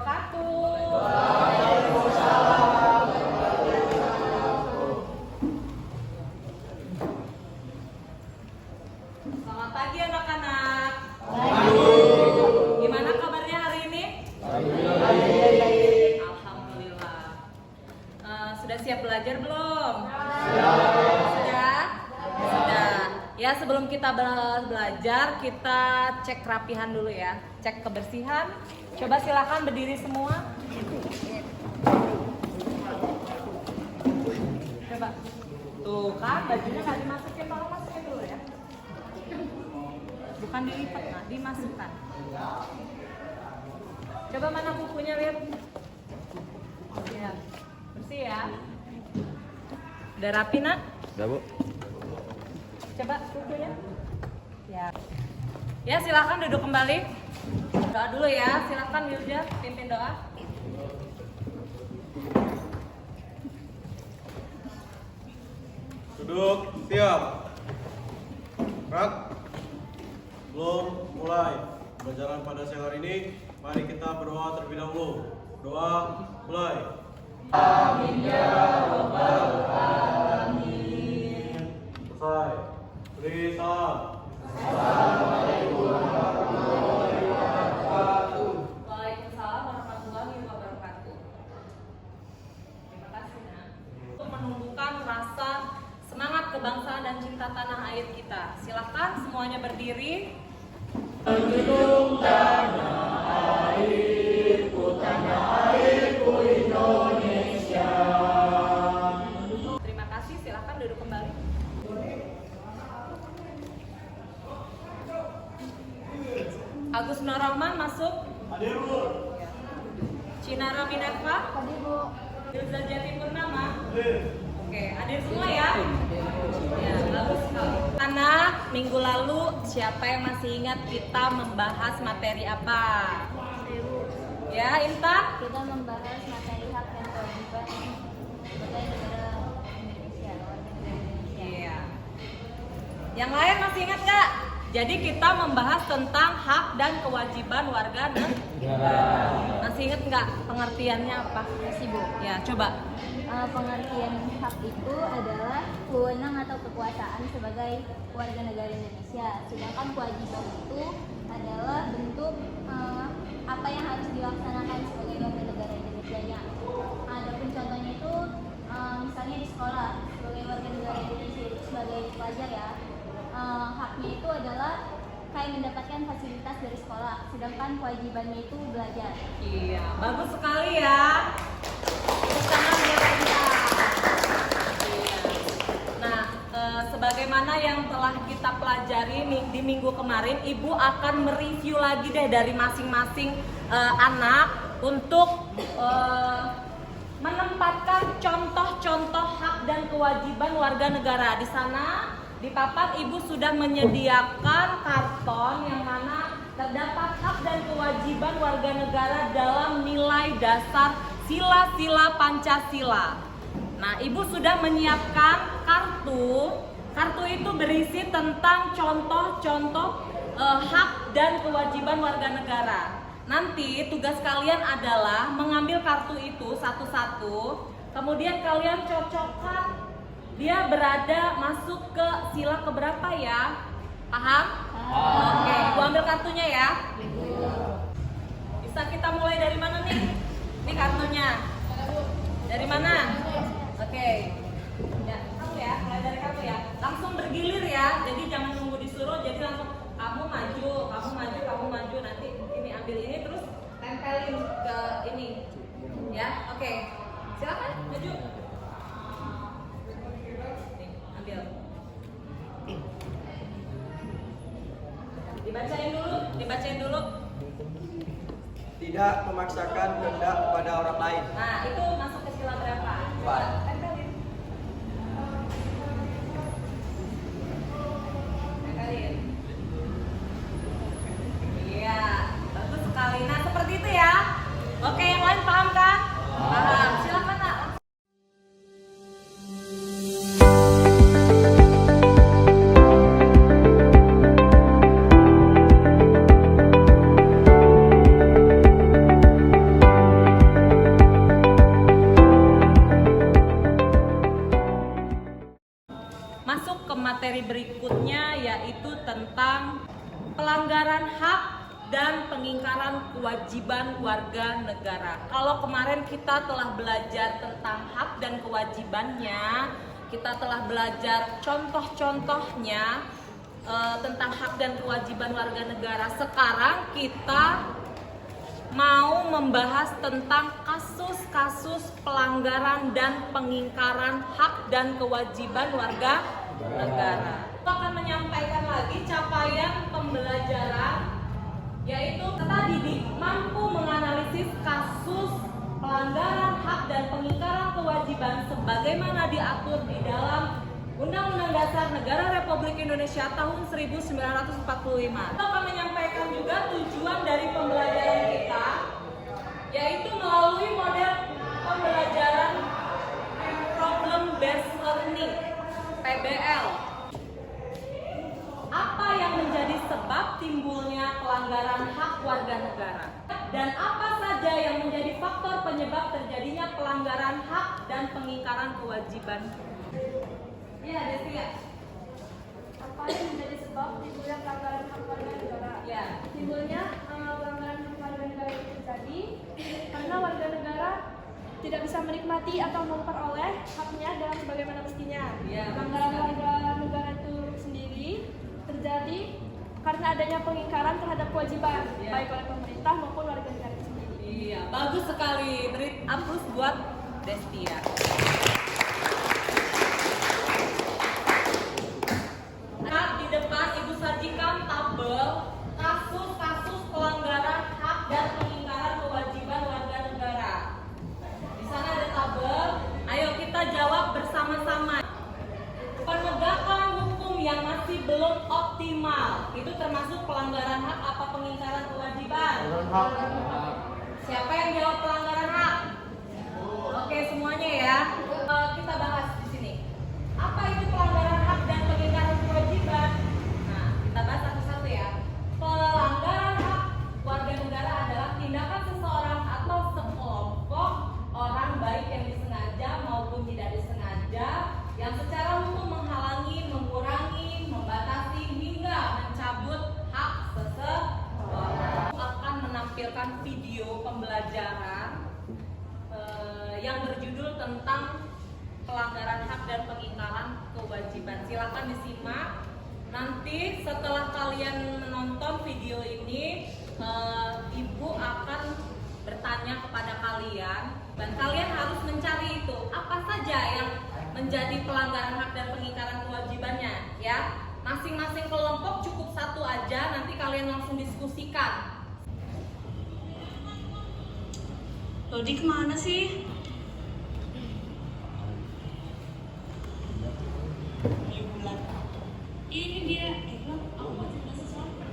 wabarakatuh. Selamat pagi anak-anak. Gimana kabarnya hari ini? Alhamdulillah. Sudah siap belajar belum? Sudah? Sudah. Ya, sebelum kita belajar, kita cek kerapihan dulu ya. Cek kebersihan. Coba silakan berdiri semua. Coba. Tuh kan, bajunya nggak dimasukin, tolong masukin dulu ya. Bukan dilipat, nah, dimasukkan. Coba mana kukunya, lihat. Ya, bersih ya. Udah rapi, nak? Udah, Bu. Coba kukunya. Ya. Ya, silakan duduk kembali. Doa dulu ya, silakan Wilja pimpin doa. Duduk, siap. Rak. Belum mulai pelajaran pada siang hari ini. Mari kita berdoa terlebih dahulu. Doa mulai. Amin ya rabbal alamin. Selesai. Beri salam. Waalaikumsalam warahmatullahi wabarakatuh. Terima kasih, Nak. Untuk menumbuhkan rasa semangat kebangsaan dan cinta tanah air kita. Silakan semuanya berdiri. Menjunjung tanah airku Indonesia. Terima kasih, silakan duduk kembali. Agus Nurrahman masuk. Hadir, Bu. Cinara Minerva. Hadir, Bu. Ilza Jati Purnama. Hadir. Oke, hadir semua ya. Ya, bagus sekali. Anak, minggu lalu siapa yang masih ingat kita membahas materi apa? Ya, Inta? Kita membahas materi hak dan kewajiban sebagai negara Indonesia, warga negara Indonesia. Iya. Yang lain masih ingat gak? Jadi kita membahas tentang hak dan kewajiban warga negara. Masih ingat nggak pengertiannya apa? Masih, Bu. Ya, coba. Pengertian hak itu adalah wewenang atau kekuasaan sebagai warga negara Indonesia. Sedangkan kewajiban itu adalah bentuk apa yang harus dilaksanakan sebagai warga negara Indonesia-nya. Adapun contohnya itu misalnya di sekolah sebagai warga negara Indonesia itu sebagai pelajar ya. Haknya itu adalah kayak mendapatkan fasilitas dari sekolah, sedangkan kewajibannya itu belajar. Iya, bagus sekali ya. Tepuk tangan buat kita. Iya. Nah, sebagaimana yang telah kita pelajari di minggu kemarin, Ibu akan mereview lagi deh dari masing-masing anak untuk menempatkan contoh-contoh hak dan kewajiban warga negara. Di sana di papan Ibu sudah menyediakan karton yang mana terdapat hak dan kewajiban warga negara dalam nilai dasar sila-sila Pancasila. Nah, Ibu sudah menyiapkan kartu. Kartu itu berisi tentang contoh-contoh hak dan kewajiban warga negara. Nanti tugas kalian adalah mengambil kartu itu satu-satu, kemudian kalian cocokkan dia berada masuk ke sila keberapa ya? Paham? Oke, gua ambil kartunya ya. Bisa kita mulai dari mana nih? Ini kartunya. Dari mana? Oke. Ya, kamu ya, mulai dari kamu ya. Langsung bergilir ya. Jadi jangan nunggu disuruh, jadi langsung kamu maju, nanti ini ambil ini terus tempelin ke ini. Ya, oke. Silakan maju. Ambil. Dibacain dulu. Tidak memaksakan kehendak pada orang lain. Nah, itu masuk ke sila berapa? 4. Tempelin. Iya, bagus sekali. Nah, seperti itu ya. Oke, yang lain paham kan? Paham. Silakan, Nak. pelanggaran hak dan pengingkaran kewajiban warga negara. Kalau kemarin kita telah belajar tentang hak dan kewajibannya, kita telah belajar contoh-contohnya tentang hak dan kewajiban warga negara. Sekarang kita mau membahas tentang kasus-kasus pelanggaran dan pengingkaran hak dan kewajiban warga negara. Kita akan menyampaikan lagi capaian pembelajaran, yaitu peserta didik mampu menganalisis kasus pelanggaran hak dan pengingkaran kewajiban sebagaimana diatur di dalam Undang-Undang Dasar Negara Republik Indonesia tahun 1945. Kita akan menyampaikan juga tujuan dari pembelajaran kita, yaitu melalui model pembelajaran Problem Based Learning (PBL). Apa yang menjadi sebab timbulnya pelanggaran hak warga negara? Dan apa saja yang menjadi faktor penyebab terjadinya pelanggaran hak dan pengingkaran kewajiban? Ya, Desi ya. Apa yang menjadi sebab timbulnya pelanggaran hak warga negara? Ya. Timbulnya pelanggaran hak warga negara itu terjadi karena warga negara tidak bisa menikmati atau memperoleh haknya dalam sebagaimana mestinya. Ya, Pelanggaran betul sekali. warga negara itu sendiri terjadi karena adanya pengingkaran terhadap kewajiban Ya. baik oleh pemerintah maupun warga negara itu sendiri. Iya, bagus sekali. Beri aplaus buat Destia. Nah, di depan Ibu sajikan tabel kasus-kasus pelanggaran hak dan pengingkaran kewajiban warga negara. Di sana ada tabel. Ayo kita jawab bersama-sama. Penegakan hukum yang masih belum optimal itu termasuk pelanggaran hak apa pengingkaran kewajiban? Siapa yang jawab pelanggaran hak? Oke, semuanya ya. Kita bahas di sini. Apa itu pelanggaran hak dan pengingkaran kewajiban? Nah, kita bahas satu-satu ya. Pelanggaran hak warga negara adalah tindakan seseorang atau sekelompok orang baik yang disengaja maupun tidak disengaja yang secara hukum menghalangi, mengurangi, membatasi hingga mencabut hak seseorang. Akan menampilkan video pembelajaran yang berjudul tentang pelanggaran hak dan pengingkaran kewajiban. Silakan disimak. Nanti setelah kalian menonton video ini, Ibu akan bertanya kepada kalian dan kalian harus mencari itu apa saja yang menjadi pelanggaran hak dan pengingkaran kewajibannya, ya. Masing-masing kelompok cukup satu aja, nanti kalian langsung diskusikan. Lodi kemana sih? Ini dia. Aku mau cerita sesuatu.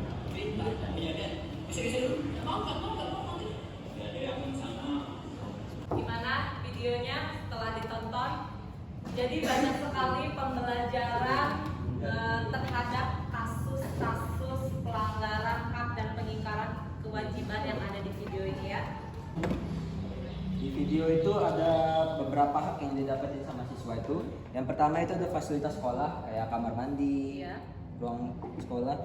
Gimana videonya setelah ditonton? Jadi banyak sekali pembelajaran terhadap kasus-kasus pelanggaran hak dan pengingkaran kewajiban yang ada di video ini ya. Di video itu ada beberapa hak yang didapetin sama siswa itu. Yang pertama itu ada fasilitas sekolah kayak kamar mandi, Iya. ruang sekolah.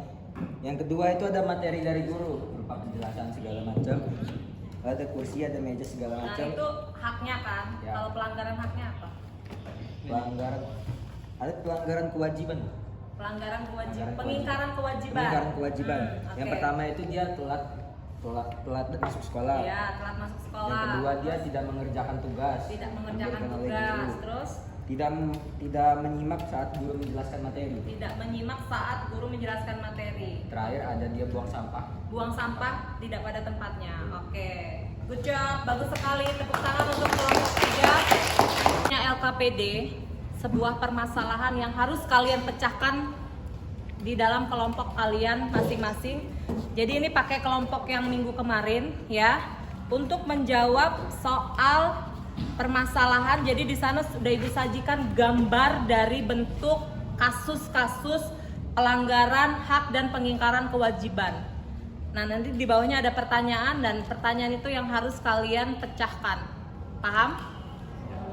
Yang kedua itu ada materi dari guru berupa penjelasan segala macam. Ada kursi, ada meja segala Nah macam. itu haknya kan. Ya. Kalau pelanggaran haknya apa? Pelanggaran, ada pelanggaran kewajiban. Pelanggaran kewajiban, Pelanggaran pengingkaran kewajiban. Pengingkaran kewajiban. Yang oke. pertama itu dia telat masuk sekolah. Iya, telat masuk sekolah. Yang kedua dia tidak mengerjakan tugas. Tidak mengerjakan Diberikan oleh tugas, guru. terus Tidak menyimak saat guru menjelaskan materi. tidak menyimak saat guru menjelaskan materi. Terakhir ada dia buang sampah. Buang sampah tidak pada tempatnya. Oke, good job, bagus sekali. Tepuk tangan untuk kelompok 3. LKPD, sebuah permasalahan yang harus kalian pecahkan di dalam kelompok kalian masing-masing. Jadi ini pakai kelompok yang minggu kemarin ya, untuk menjawab soal permasalahan. Jadi di sana sudah disajikan gambar dari bentuk kasus-kasus pelanggaran hak dan pengingkaran kewajiban. Nah, nanti di bawahnya ada pertanyaan dan pertanyaan itu yang harus kalian pecahkan. Paham?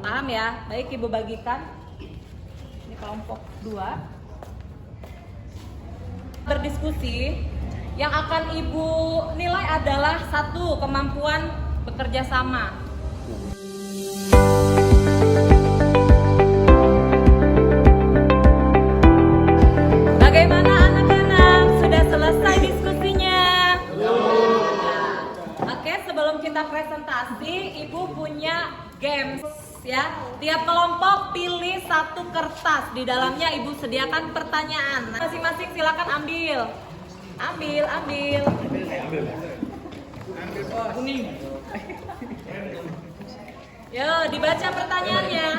Paham ya? Baik, Ibu bagikan. Ini kelompok 2. Berdiskusi Yang akan Ibu nilai adalah 1, kemampuan bekerja sama. Bagaimana anak-anak? Sudah selesai diskusinya? Oke, sebelum kita presentasi, Ibu punya games ya. Tiap kelompok pilih 1 kertas. Di dalamnya Ibu sediakan pertanyaan. Masing-masing silakan ambil. Ambil. Yo, dibaca pertanyaannya.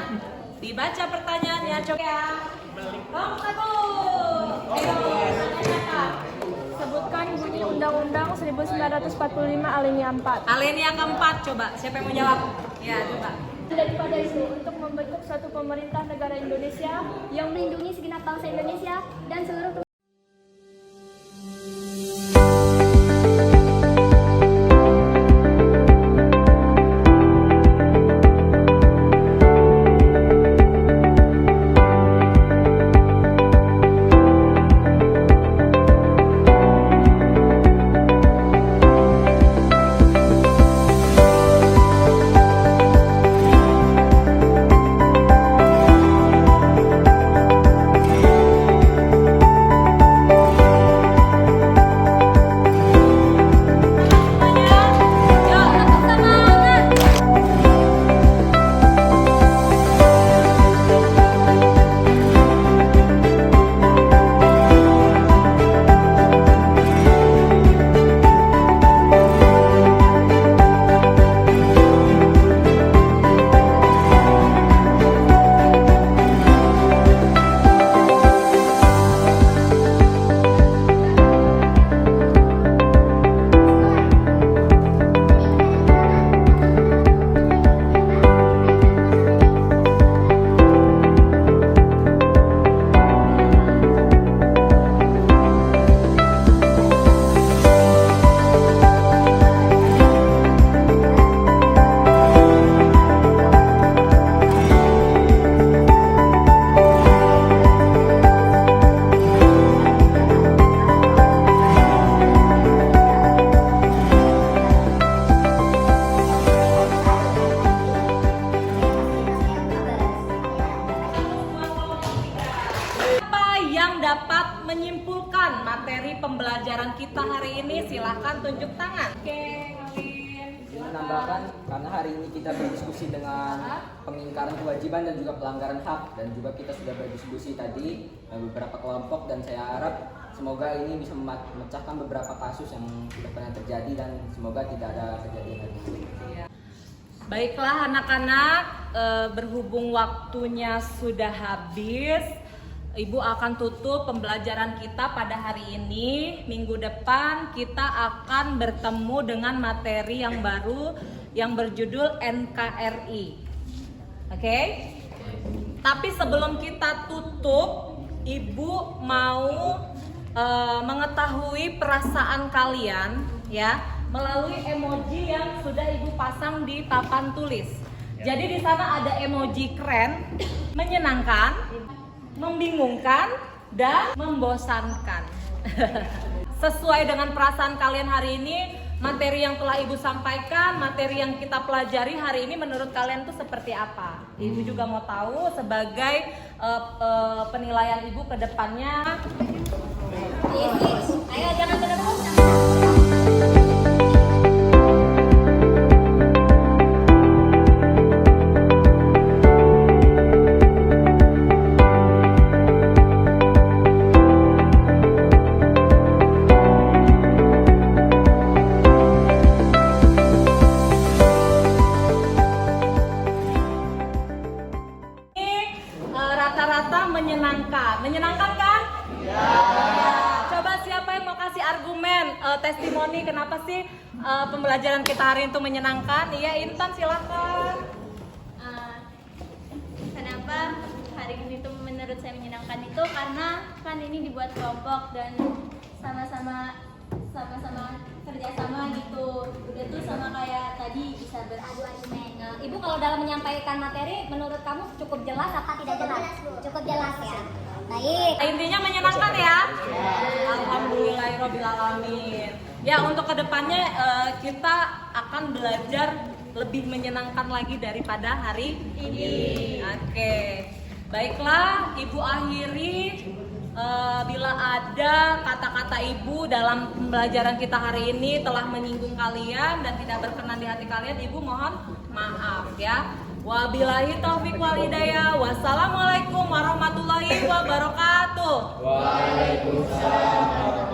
Coba ya. Kamu satu. Ayo, tanyakan. Sebutkan bunyi Undang-Undang 1945 alinea 4. Alinea keempat, coba. Siapa yang mau jawab? Ya, coba. Daripada itu untuk membentuk suatu pemerintah negara Indonesia yang melindungi segenap bangsa Indonesia dan seluruh dapat menyimpulkan materi pembelajaran kita hari ini? Silahkan tunjuk tangan. Oke, Kawin. Menambahkan, karena hari ini kita berdiskusi dengan pengingkaran kewajiban dan juga pelanggaran hak, dan juga kita sudah berdiskusi tadi beberapa kelompok, dan saya harap semoga ini bisa memecahkan beberapa kasus yang sudah pernah terjadi dan semoga tidak ada kejadian lagi. Baiklah anak-anak, berhubung waktunya sudah habis, Ibu akan tutup pembelajaran kita pada hari ini. Minggu depan kita akan bertemu dengan materi yang baru yang berjudul NKRI. Oke? Tapi sebelum kita tutup, Ibu mau mengetahui perasaan kalian ya melalui emoji yang sudah Ibu pasang di papan tulis. Jadi di sana ada emoji keren, menyenangkan, membingungkan, dan membosankan. Sesuai dengan perasaan kalian hari ini, materi yang telah Ibu sampaikan, materi yang kita pelajari hari ini menurut kalian tuh seperti apa? Ibu juga mau tahu sebagai penilaian Ibu ke depannya. Ayo jangan terus. Rata-rata menyenangkan. Menyenangkan kan? Ya. Coba siapa yang mau kasih argumen, testimoni kenapa sih pembelajaran kita hari itu menyenangkan? Iya, Intan silakan. Kenapa hari ini tuh menurut saya menyenangkan itu karena kan ini dibuat kelompok dan sama-sama kerjasama gitu. Udah tuh sama kayak tadi bisa beradu argumen. Nah, Ibu kalau dalam menyampaikan materi menurut kamu cukup jelas apa tidak jelas? Cukup jelas ya. Baik. Intinya menyenangkan ya. Alhamdulillahirobbilalamin. Ya, untuk kedepannya kita akan belajar lebih menyenangkan lagi daripada hari ini. Oke, baiklah, Ibu akhiri. Bila ada kata-kata Ibu dalam pembelajaran kita hari ini telah menyinggung kalian dan tidak berkenan di hati kalian, Ibu mohon maaf ya. Wabillahi taufik wal hidayah. Wassalamualaikum warahmatullahi wabarakatuh. Waalaikumsalam.